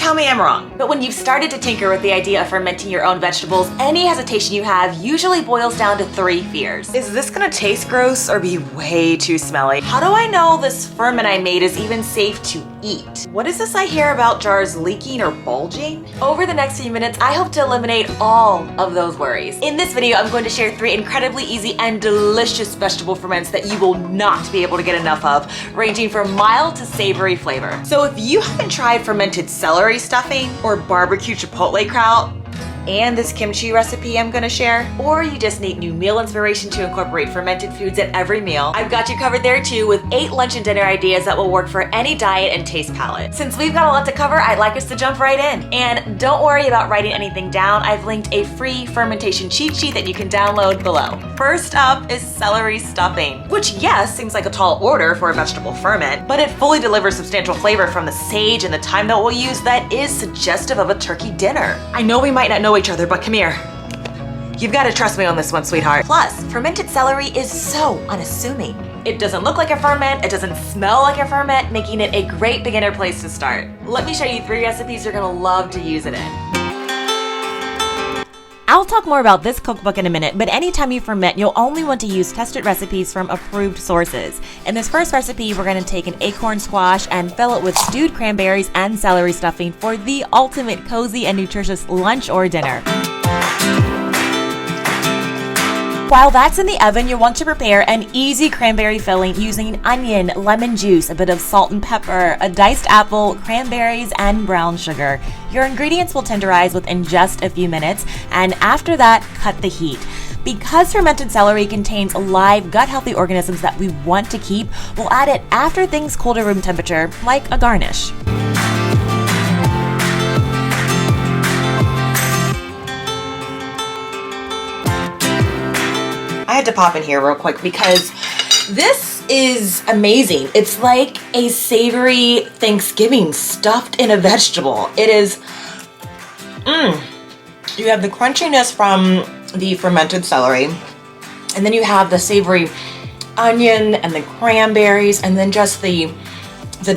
tell me I'm wrong. But when you've started to tinker with the idea of fermenting your own vegetables, any hesitation you have usually boils down to 3 fears. Is this gonna taste gross or be way too smelly? How do I know this ferment I made is even safe to eat? What is this I hear about jars leaking or bulging? Over the next few minutes, I hope to eliminate all of those worries. In this video, I'm going to share 3 incredibly easy and delicious vegetable ferments that you will not be able to get enough of, ranging from mild to savory flavor. So if you haven't tried fermented celery stuffing or barbecue chipotle kraut, and this kimchi recipe I'm gonna share, or you just need new meal inspiration to incorporate fermented foods at every meal, I've got you covered there too with 8 lunch and dinner ideas that will work for any diet and taste palette. Since we've got a lot to cover, I'd like us to jump right in. And don't worry about writing anything down. I've linked a free fermentation cheat sheet that you can download below. First up is celery stuffing, which yes, seems like a tall order for a vegetable ferment, but it fully delivers substantial flavor from the sage and the thyme that we'll use that is suggestive of a turkey dinner. I know we might not know each other, but come here. You've got to trust me on this one, sweetheart. Plus, fermented celery is so unassuming. It doesn't look like a ferment, it doesn't smell like a ferment, making it a great beginner place to start. Let me show you 3 recipes you're gonna love to use it in. I'll talk more about this cookbook in a minute, but anytime you ferment, you'll only want to use tested recipes from approved sources. In this first recipe, we're going to take an acorn squash and fill it with stewed cranberries and celery stuffing for the ultimate cozy and nutritious lunch or dinner. While that's in the oven, you'll want to prepare an easy cranberry filling using onion, lemon juice, a bit of salt and pepper, a diced apple, cranberries, and brown sugar. Your ingredients will tenderize within just a few minutes, and after that, cut the heat. Because fermented celery contains live, gut-healthy organisms that we want to keep, we'll add it after things cool to room temperature, like a garnish. I had to pop in here real quick because this is amazing. It's like a savory Thanksgiving stuffed in a vegetable. It is, you have the crunchiness from the fermented celery, and then you have the savory onion and the cranberries, and then just the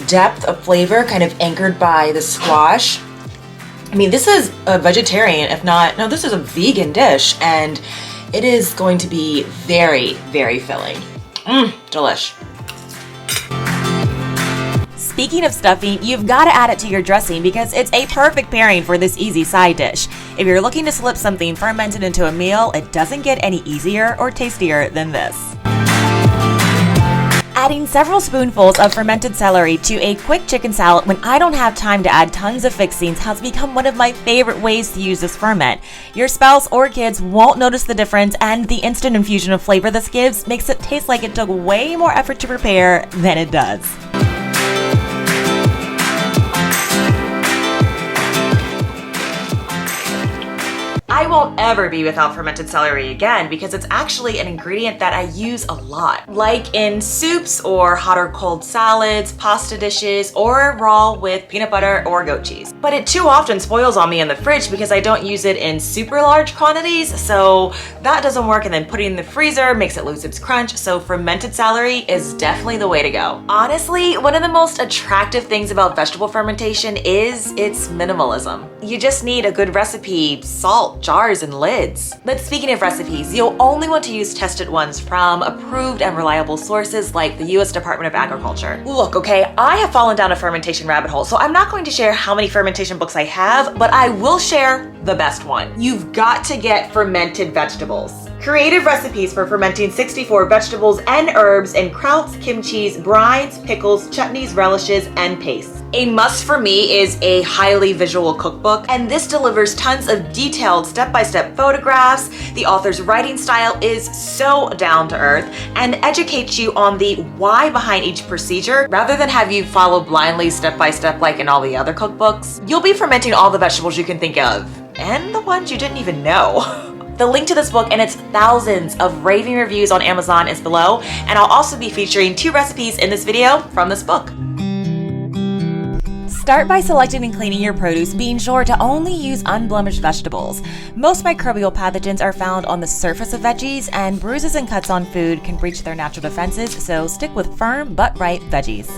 depth of flavor kind of anchored by the squash. I mean, this is a vegetarian, if not, no, this is a vegan dish, and it is going to be very, very filling. Delish. Speaking of stuffing, you've got to add it to your dressing because it's a perfect pairing for this easy side dish. If you're looking to slip something fermented into a meal, it doesn't get any easier or tastier than this. Adding several spoonfuls of fermented celery to a quick chicken salad when I don't have time to add tons of fixings has become one of my favorite ways to use this ferment. Your spouse or kids won't notice the difference, and the instant infusion of flavor this gives makes it taste like it took way more effort to prepare than it does. I won't ever be without fermented celery again because it's actually an ingredient that I use a lot, like in soups or hot or cold salads, pasta dishes, or raw with peanut butter or goat cheese. But it too often spoils on me in the fridge because I don't use it in super large quantities, so that doesn't work, and then putting it in the freezer makes it lose its crunch, so fermented celery is definitely the way to go. Honestly, one of the most attractive things about vegetable fermentation is its minimalism. You just need a good recipe, salt, jars, and lids. But speaking of recipes, you'll only want to use tested ones from approved and reliable sources like the US Department of Agriculture. Look, okay, I have fallen down a fermentation rabbit hole, so I'm not going to share how many fermentation books I have, but I will share the best one. You've got to get Fermented Vegetables. Creative recipes for fermenting 64 vegetables and herbs in krauts, kimchis, brines, pickles, chutneys, relishes, and pastes. A must for me is a highly visual cookbook, and this delivers tons of detailed step-by-step photographs. The author's writing style is so down to earth and educates you on the why behind each procedure rather than have you follow blindly step-by-step like in all the other cookbooks. You'll be fermenting all the vegetables you can think of, and the ones you didn't even know. The link to this book and its thousands of raving reviews on Amazon is below, and I'll also be featuring 2 recipes in this video from this book. Start by selecting and cleaning your produce, being sure to only use unblemished vegetables. Most microbial pathogens are found on the surface of veggies, and bruises and cuts on food can breach their natural defenses, so stick with firm but ripe veggies.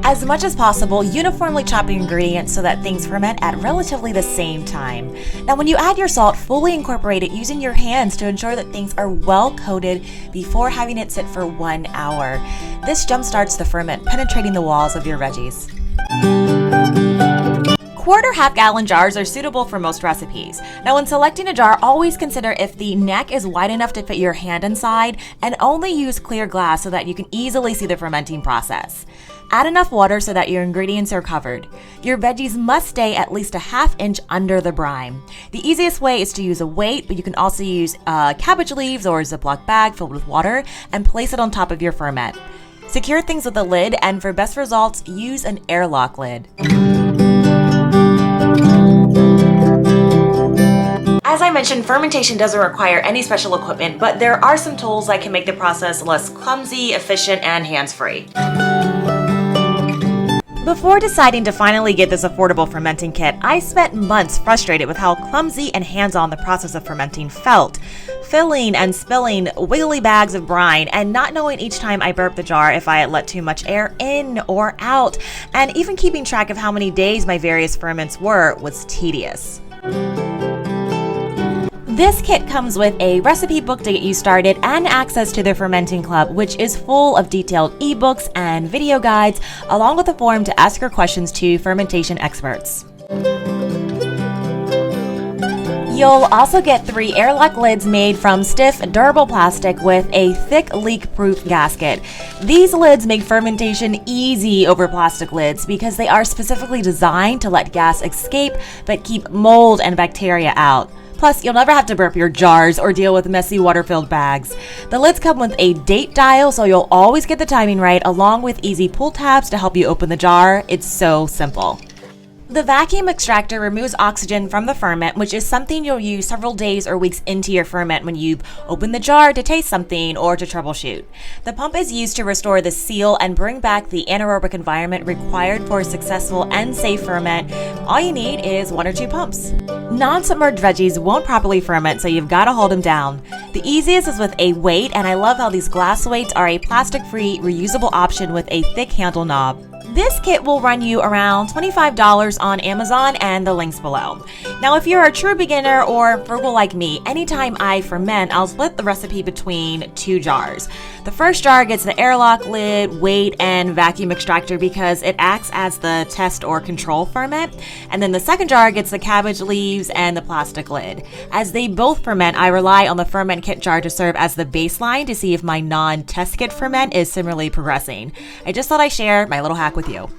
As much as possible, uniformly chop your ingredients so that things ferment at relatively the same time. Now, when you add your salt, fully incorporate it using your hands to ensure that things are well coated before having it sit for 1 hour. This jumpstarts the ferment, penetrating the walls of your veggies. Quart or half-gallon jars are suitable for most recipes. Now, when selecting a jar, always consider if the neck is wide enough to fit your hand inside, and only use clear glass so that you can easily see the fermenting process. Add enough water so that your ingredients are covered. Your veggies must stay at least a ½ inch under the brine. The easiest way is to use a weight, but you can also use cabbage leaves or a Ziploc bag filled with water and place it on top of your ferment. Secure things with a lid, and for best results, use an airlock lid. As I mentioned, fermentation doesn't require any special equipment, but there are some tools that can make the process less clumsy, efficient, and hands-free. Before deciding to finally get this affordable fermenting kit, I spent months frustrated with how clumsy and hands-on the process of fermenting felt. Filling and spilling wiggly bags of brine and not knowing each time I burped the jar if I had let too much air in or out, and even keeping track of how many days my various ferments were was tedious. This kit comes with a recipe book to get you started and access to the Fermenting Club, which is full of detailed ebooks and video guides, along with a forum to ask your questions to fermentation experts. You'll also get 3 airlock lids made from stiff, durable plastic with a thick, leak-proof gasket. These lids make fermentation easy over plastic lids because they are specifically designed to let gas escape but keep mold and bacteria out. Plus, you'll never have to burp your jars or deal with messy water-filled bags. The lids come with a date dial, so you'll always get the timing right, along with easy pull tabs to help you open the jar. It's so simple. The vacuum extractor removes oxygen from the ferment, which is something you'll use several days or weeks into your ferment when you open the jar to taste something or to troubleshoot. The pump is used to restore the seal and bring back the anaerobic environment required for a successful and safe ferment. All you need is 1 or 2 pumps. Non-submerged veggies won't properly ferment, so you've got to hold them down. The easiest is with a weight, and I love how these glass weights are a plastic-free, reusable option with a thick handle knob. This kit will run you around $25 on Amazon, and the link's below. Now, if you're a true beginner or frugal like me, anytime I ferment, I'll split the recipe between 2 jars. The first jar gets the airlock lid, weight, and vacuum extractor because it acts as the test or control ferment. And then the second jar gets the cabbage leaves and the plastic lid. As they both ferment, I rely on the ferment kit jar to serve as the baseline to see if my non-test kit ferment is similarly progressing. I just thought I'd share my little hack with you.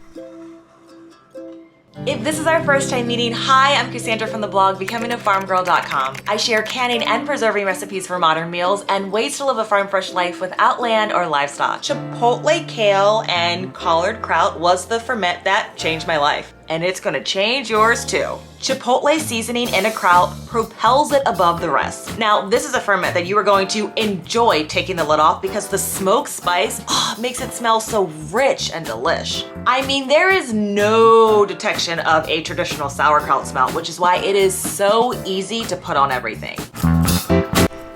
If this is our first time meeting, hi, I'm Cassandra from the blog becomingafarmgirl.com. I share canning and preserving recipes for modern meals and ways to live a farm fresh life without land or livestock. Chipotle kale and collard kraut was the ferment that changed my life, and it's gonna change yours too. Chipotle seasoning in a kraut propels it above the rest. Now, this is a ferment that you are going to enjoy taking the lid off because the smoke spice makes it smell so rich and delish. I mean, there is no detection of a traditional sauerkraut smell, which is why it is so easy to put on everything.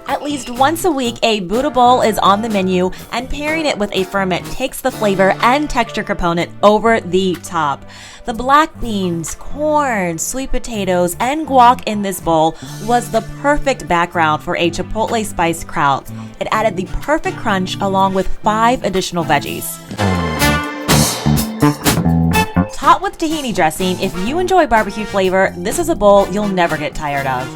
At least once a week, a Buddha bowl is on the menu, and pairing it with a ferment takes the flavor and texture component over the top. The black beans, corn, sweet potatoes, and guac in this bowl was the perfect background for a chipotle spiced kraut. It added the perfect crunch along with 5 additional veggies. Topped with tahini dressing, if you enjoy barbecue flavor, this is a bowl you'll never get tired of.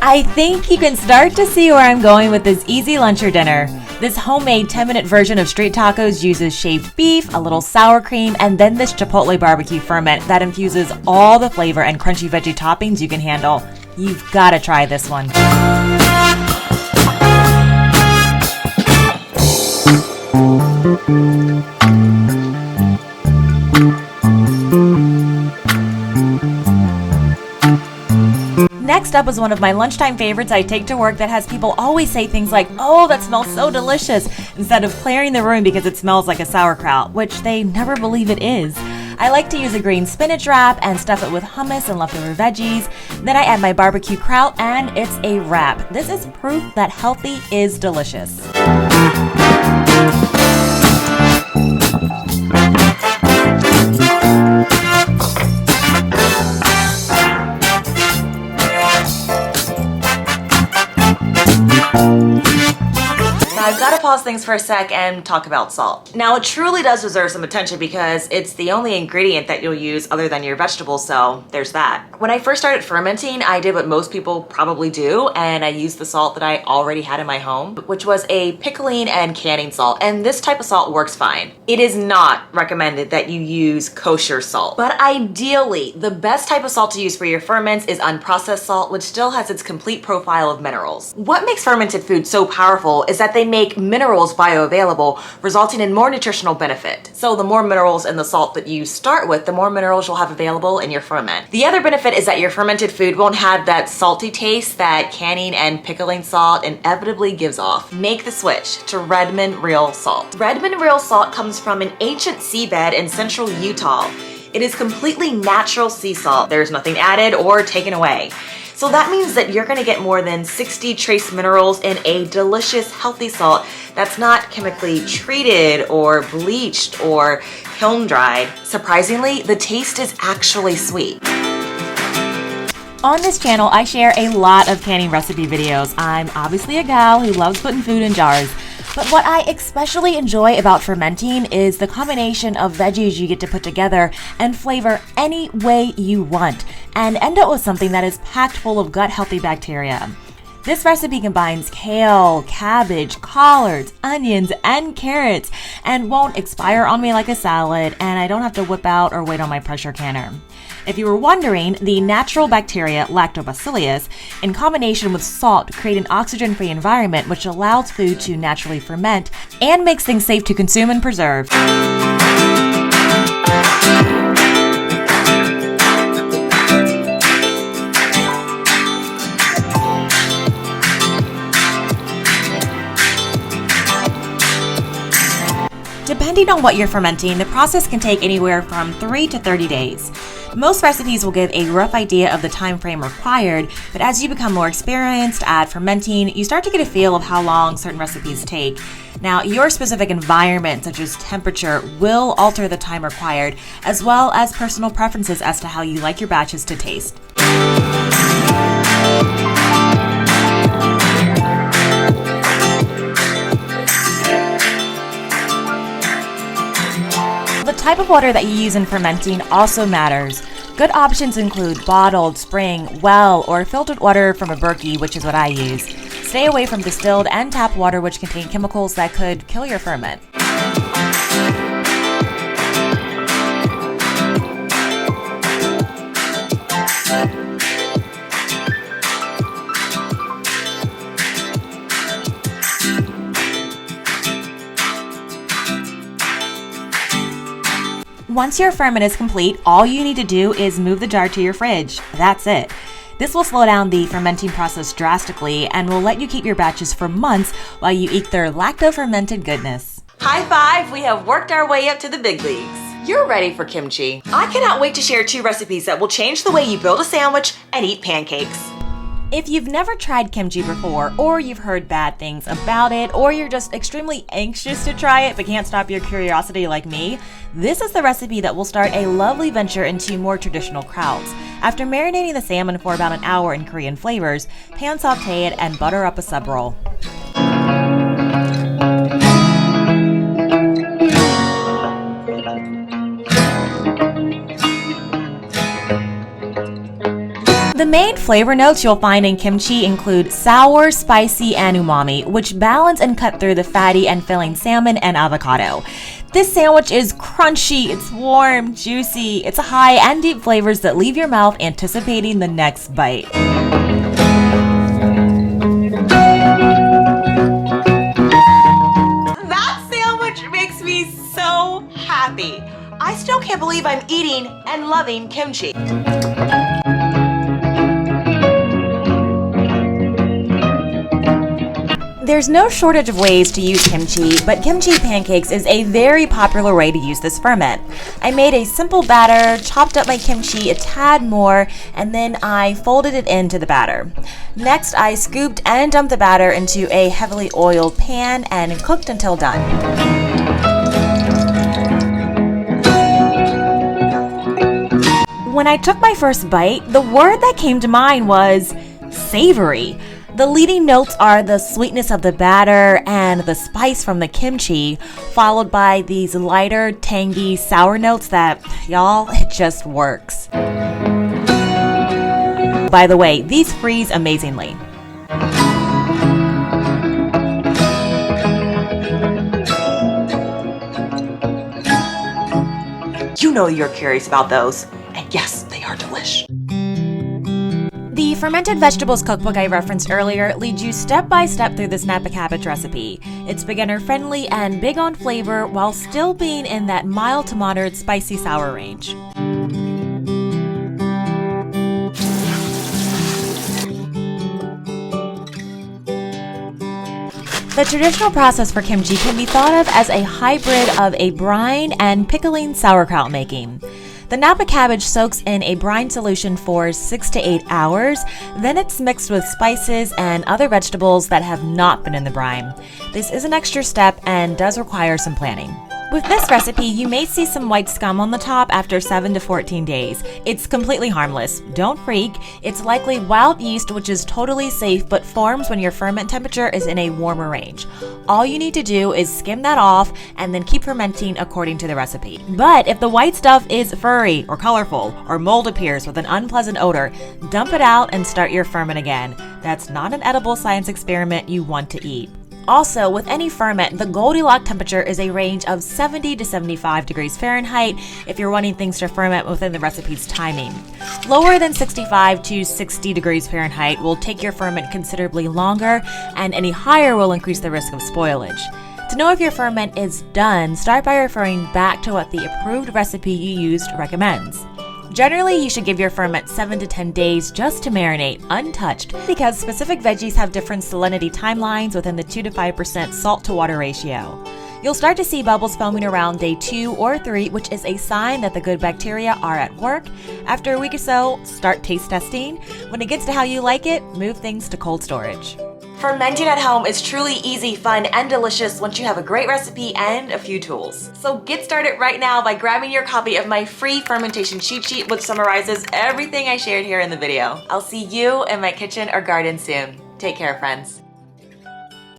I think you can start to see where I'm going with this easy lunch or dinner. This homemade 10-minute version of street tacos uses shaved beef, a little sour cream, and then this chipotle barbecue ferment that infuses all the flavor and crunchy veggie toppings you can handle. You've got to try this one. Next up is one of my lunchtime favorites I take to work that has people always say things like, "Oh, that smells so delicious," instead of clearing the room because it smells like a sauerkraut, which they never believe it is. I like to use a green spinach wrap and stuff it with hummus and leftover veggies. Then I add my barbecue kraut and it's a wrap. This is proof that healthy is delicious. I've got to pause things for a sec and talk about salt. Now, it truly does deserve some attention because it's the only ingredient that you'll use other than your vegetables, so there's that. When I first started fermenting, I did what most people probably do, and I used the salt that I already had in my home, which was a pickling and canning salt, and this type of salt works fine. It is not recommended that you use kosher salt, but ideally, the best type of salt to use for your ferments is unprocessed salt, which still has its complete profile of minerals. What makes fermented food so powerful is that they make minerals bioavailable, resulting in more nutritional benefit. So the more minerals in the salt that you start with, the more minerals you'll have available in your ferment. The other benefit is that your fermented food won't have that salty taste that canning and pickling salt inevitably gives off. Make the switch to Redmond Real Salt. Redmond Real Salt comes from an ancient seabed in central Utah. It is completely natural sea salt. There's nothing added or taken away. So that means that you're gonna get more than 60 trace minerals in a delicious, healthy salt that's not chemically treated or bleached or kiln dried. Surprisingly, the taste is actually sweet. On this channel, I share a lot of canning recipe videos. I'm obviously a gal who loves putting food in jars. But what I especially enjoy about fermenting is the combination of veggies you get to put together and flavor any way you want, and end up with something that is packed full of gut-healthy bacteria. This recipe combines kale, cabbage, collards, onions, and carrots, and won't expire on me like a salad, and I don't have to whip out or wait on my pressure canner. If you were wondering, the natural bacteria lactobacillus, in combination with salt, create an oxygen-free environment which allows food to naturally ferment and makes things safe to consume and preserve. Depending on what you're fermenting, the process can take anywhere from 3 to 30 days. Most recipes will give a rough idea of the time frame required, but as you become more experienced at fermenting, you start to get a feel of how long certain recipes take. Now, your specific environment, such as temperature, will alter the time required, as well as personal preferences as to how you like your batches to taste. The type of water that you use in fermenting also matters. Good options include bottled, spring, well, or filtered water from a Berkey, which is what I use. Stay away from distilled and tap water, which contain chemicals that could kill your ferment. Once your ferment is complete, all you need to do is move the jar to your fridge. That's it. This will slow down the fermenting process drastically and will let you keep your batches for months while you eat their lacto-fermented goodness. High five, we have worked our way up to the big leagues. You're ready for kimchi. I cannot wait to share 2 recipes that will change the way you build a sandwich and eat pancakes. If you've never tried kimchi before, or you've heard bad things about it, or you're just extremely anxious to try it but can't stop your curiosity like me, this is the recipe that will start a lovely venture into more traditional krauts. After marinating the salmon for about an hour in Korean flavors, pan saute it and butter up a sub roll. The main flavor notes you'll find in kimchi include sour, spicy, and umami, which balance and cut through the fatty and filling salmon and avocado. This sandwich is crunchy, it's warm, juicy, it's high and deep flavors that leave your mouth anticipating the next bite. That sandwich makes me so happy. I still can't believe I'm eating and loving kimchi. There's no shortage of ways to use kimchi, but kimchi pancakes is a very popular way to use this ferment. I made a simple batter, chopped up my kimchi a tad more, and then I folded it into the batter. Next, I scooped and dumped the batter into a heavily oiled pan and cooked until done. When I took my first bite, the word that came to mind was savory. The leading notes are the sweetness of the batter and the spice from the kimchi, followed by these lighter, tangy, sour notes that, y'all, it just works. By the way, these freeze amazingly. You know you're curious about those, and yes, they are delish. The Fermented Vegetables cookbook I referenced earlier leads you step by step through this Napa Cabbage recipe. It's beginner friendly and big on flavor while still being in that mild to moderate spicy sour range. The traditional process for kimchi can be thought of as a hybrid of a brine and pickling sauerkraut making. The Napa cabbage soaks in a brine solution for 6 to 8 hours, then it's mixed with spices and other vegetables that have not been in the brine. This is an extra step and does require some planning. With this recipe, you may see some white scum on the top after 7 to 14 days. It's completely harmless. Don't freak. It's likely wild yeast, which is totally safe but forms when your ferment temperature is in a warmer range. All you need to do is skim that off and then keep fermenting according to the recipe. But if the white stuff is furry or colorful or mold appears with an unpleasant odor, dump it out and start your ferment again. That's not an edible science experiment you want to eat. Also, with any ferment, the Goldilocks temperature is a range of 70 to 75 degrees Fahrenheit if you're wanting things to ferment within the recipe's timing. Lower than 65 to 60 degrees Fahrenheit will take your ferment considerably longer, and any higher will increase the risk of spoilage. To know if your ferment is done, start by referring back to what the approved recipe you used recommends. Generally, you should give your ferment 7 to 10 days just to marinate, untouched, because specific veggies have different salinity timelines within the 2 to 5% salt to water ratio. You'll start to see bubbles foaming around day 2 or 3, which is a sign that the good bacteria are at work. After a week or so, start taste testing. When it gets to how you like it, move things to cold storage. Fermenting at home is truly easy, fun, and delicious once you have a great recipe and a few tools. So get started right now by grabbing your copy of my free fermentation cheat sheet, which summarizes everything I shared here in the video. I'll see you in my kitchen or garden soon. Take care, friends.